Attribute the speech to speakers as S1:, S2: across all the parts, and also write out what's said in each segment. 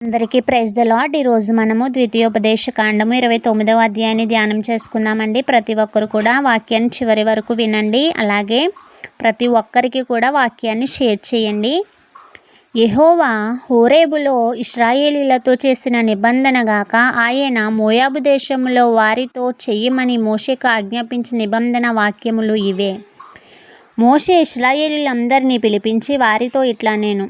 S1: అందరికీ praise the lord. ఈరోజు మనము ద్వితీయోపదేశ కాండము 29వ అధ్యాయాన్ని ధ్యానం చేసుకుందామండి. ప్రతి ఒక్కరు కూడా వాక్యాన్ని చివరి వరకు వినండి. అలాగే ప్రతి ఒక్కరికి కూడా వాక్యాన్ని షేర్ చేయండి. యెహోవా హోరేబులో ఇశ్రాయేలీలతో చేసిన నిబంధన గాక ఆయన మోయాబు దేశంలో వారితో చెయ్యమని మోషేకు ఆజ్ఞాపించిన నిబంధన వాక్యములు ఇవే. మోషే ఇశ్రాయేలీలందరినీ పిలిపించి వారితో ఇట్లా నేను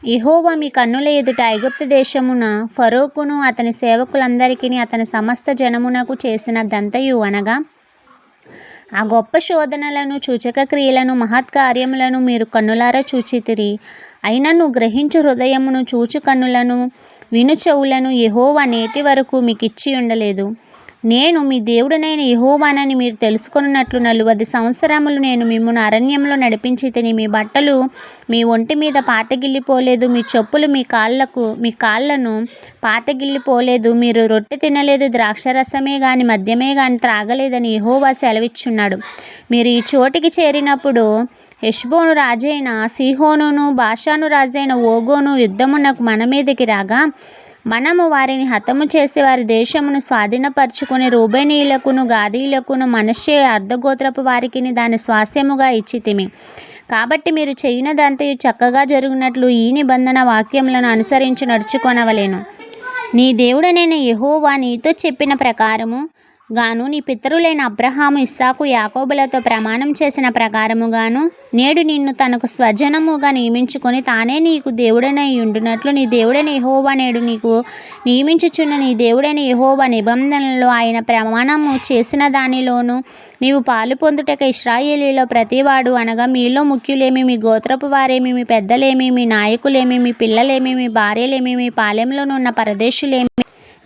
S1: యెహోవా మీ కన్నుల ఎదుట ఐగుప్తు దేశమున ఫరోకును అతని సేవకులందరికీ అతని సమస్త జనమునకు చేసినదంతయు అనగా ఆ గొప్ప శోధనలను సూచక క్రియలను మహత్కార్యములను మీరు కన్నులారా చూచితిరి. అయినను గ్రహించు హృదయమును చూచు కన్నులను విను చెవులను యెహోవా నేటి వరకు మీకు ఇచ్చి ఉండలేదు. నేను మీ దేవుడనైన యెహోవానని మీరు తెలుసుకొనున్నట్లు 40 సంవత్సరములు నేను మిమ్మును అరణ్యంలో నడిపించి తిని మీ బట్టలు మీ ఒంటి మీద పాతగిల్లిపోలేదు, మీ చెప్పులు మీ కాళ్ళను పాతగిల్లిపోలేదు, మీరు రొట్టె తినలేదు, ద్రాక్షరసమే గాని మద్యమే గాని త్రాగలేదని యెహోవా సెలవిచ్చున్నాడు. మీరు ఈ చోటికి చేరినప్పుడు హెష్బోను రాజైన సీహోనును బాషాను రాజైన ఓగోను యుద్ధమునకు మన మీదకి రాగా మనము వారిని హతము చేసి వారి దేశమును స్వాధీనపరచుకొని రూబేనీయులకును గాదీయులకును మనష్షే అర్ధగోత్రపు వారికి దాని స్వాస్థ్యముగా ఇచ్చితిమి. కాబట్టి మీరు చేయునదంతయు చక్కగా జరుగునట్లు ఈ నిబంధన వాక్యములను అనుసరించి నడుచుకొనవలెను. నీ దేవుడనైన యెహోవా నీతో చెప్పిన ప్రకారము గాను నీ పితరులైన అబ్రహాము ఇస్సాకు యాకోబులతో ప్రమాణం చేసిన ప్రకారముగాను నేడు నిన్ను తనకు స్వజనముగా నియమించుకొని తానే నీకు దేవుడనై ఉండునట్లు నీ దేవుడైన యెహోవా నేడు నీకు నియమించుచున్న నీ దేవుడైన యెహోవా నిబంధనలో ఆయన ప్రమాణము చేసిన దానిలోను నీవు పాలు పొందుటక ఇశ్రాయేలీలో ప్రతివాడు అనగా మీలో ముఖ్యులేమి, మీ గోత్రపు వారేమి, మీ పెద్దలేమి, మీ నాయకులేమి, మీ పిల్లలేమి, మీ భార్యలేమి, మీ పాలెంలోనున్న పరదేశులేమి,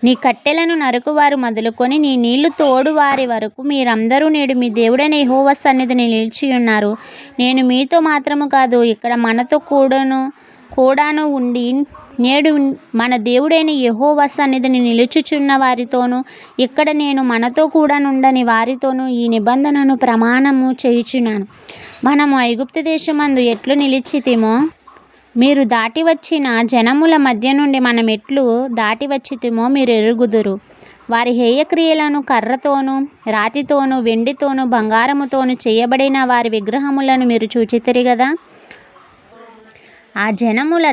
S1: నీ కట్టెలను నరుకువారు మొదలుకొని నీ నీళ్లు తోడువారి వరకు మీరందరూ నేడు మీ దేవుడైన యెహోవా సన్నిధిని నిలిచియున్నారు. నేను మీతో మాత్రము కాదు ఇక్కడ మనతో కూడాను ఉండి నేడు మన దేవుడైన యెహోవా సన్నిధిని నిలుచుచున్న వారితోనూ ఇక్కడ నేను మనతో కూడా నుండని వారితోనూ ఈ నిబంధనను ప్రమాణము చేయుచున్నాను. మనము ఐగుప్తు దేశమందు ఎట్లు నిలిచితిమో మీరు దాటి వచ్చిన జనముల మధ్య నుండి మనం ఎట్లు దాటి వచ్చితిమో మీరు ఎరుగుదురు. వారి హేయక్రియలను కర్రతోనూ రాతితోనూ వెండితోనూ బంగారముతోనూ చేయబడిన వారి విగ్రహములను మీరు చూచితిరి గదా. ఆ జనముల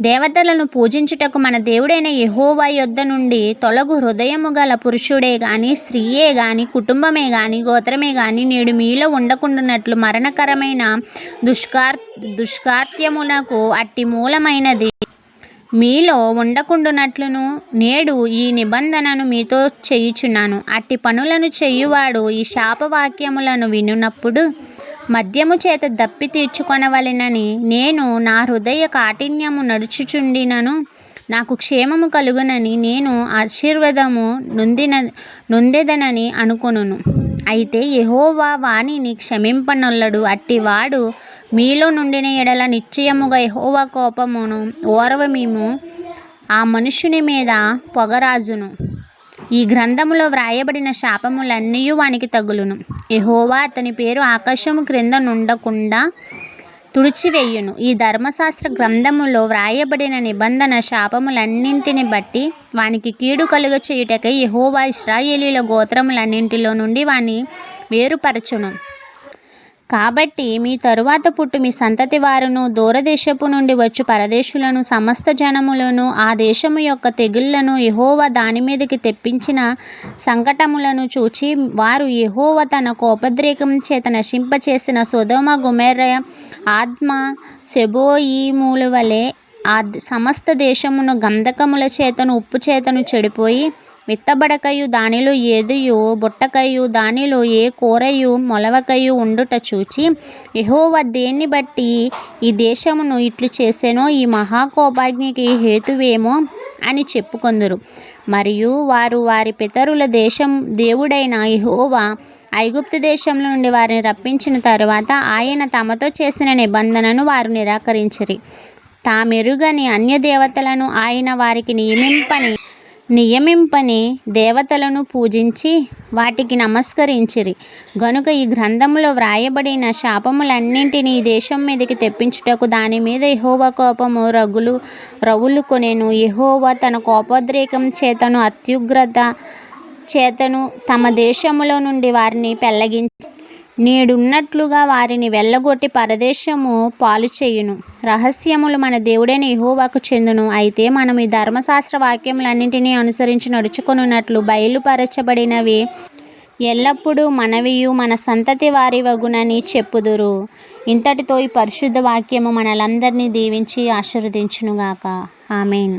S1: దేవతలను పూజించుటకు మన దేవుడైన యెహోవా యొద్ద నుండి తొలగు హృదయము గల పురుషుడే గాని స్త్రీయే గాని కుటుంబమే గాని గోత్రమే గాని నేడు మీలో ఉండకుండానట్లు మరణకరమైన దుష్కార్యమునకు అట్టి మూలమైనది మీలో ఉండకుండునట్లును నేడు ఈ నిబంధనను మీతో చేయుచున్నాను. అట్టి పనులను చేయువాడు ఈ శాపవాక్యములను వినునప్పుడు మద్యము చేత దప్పి తీర్చుకొనవలెనని నేను నా హృదయ కాఠిన్యము నడుచుచుండినను నాకు క్షేమము కలుగునని నేను ఆశీర్వాదము నొందెదనని అనుకొనును. అయితే యెహోవా వానిని క్షమింపనొల్లడు. అట్టివాడు మీలో నుండిన ఎడల నిశ్చయముగా యెహోవా కోపమును ఓర్వమేమో ఆ మనుషుని మీద పొగరాజును. ఈ గ్రంథములో వ్రాయబడిన శాపములన్నీ వానికి తగులును. యెహోవా అతని పేరు ఆకాశము క్రింద నుండకుండా తుడిచివేయును. ఈ ధర్మశాస్త్ర గ్రంథములో వ్రాయబడిన నిబంధన శాపములన్నింటిని బట్టి వానికి కీడు కలుగ చేయుటకై యెహోవా ఇశ్రాయేలీల గోత్రములన్నింటిలో నుండి వాని వేరుపరచును. కాబట్టి మీ తరువాత పుట్టు మీ సంతతి వారును దూరదేశపు నుండి వచ్చు పరదేశులను సమస్త జనములను ఆ దేశము యొక్క తెగుళ్లను యెహోవా దాని మీదకి తెప్పించిన సంకటములను చూచి వారు యెహోవా తన కోపద్రేకం చేత నశింపచేసిన సొదొమ గొమొర్రా ఆద్మ సెబోయీముల వలె ఆ సమస్త దేశమును గంధకముల చేతను ఉప్పు చేతను చెడిపోయి విత్తబడకయు దానిలో ఏదియు బుట్టకయు దానిలో ఏ కూరయు మొలవకయు ఉండుట చూచి యెహోవా దేన్ని బట్టి ఈ దేశమును ఇట్లు చేసెనో ఈ మహాకోపాగ్నికి హేతువేమో అని చెప్పుకొందురు. మరియు వారు వారి పితరుల దేవుడైన యెహోవా ఐగుప్తు దేశంలో నుండి వారిని రప్పించిన తరువాత ఆయన తమతో చేసిన నిబంధనను వారు నిరాకరించిరి. తామెరుగని అన్య దేవతలను ఆయన వారికి నియమింపని నియమింపని దేవతలను పూజించి వాటికి నమస్కరించిరి గనుక ఈ గ్రంథములో వ్రాయబడిన శాపములన్నింటినీ ఈ దేశం మీదకి తెప్పించుటకు దాని మీద యెహోవా కోపము రగులుకొనెను. యెహోవా తన కోపోద్రేకం చేతను అత్యుగ్రత చేతను తమ దేశములో నుండి వారిని పెళ్ళగించి నేడున్నట్లుగా వారిని వెళ్ళగొట్టి పరదేశము పాలు చేయును. రహస్యములు మన దేవుడైన యెహోవాకు చెందును. అయితే మనం ఈ ధర్మశాస్త్ర వాక్యములన్నింటినీ అనుసరించి నడుచుకొనున్నట్లు బయలుపరచబడినవి ఎల్లప్పుడూ మనవియు మన సంతతి వారి వగునని చెప్పుదురు. ఇంతటితో ఈ పరిశుద్ధ వాక్యము మనలందరినీ దీవించి ఆశీర్వదించునుగాక. ఆమేన్.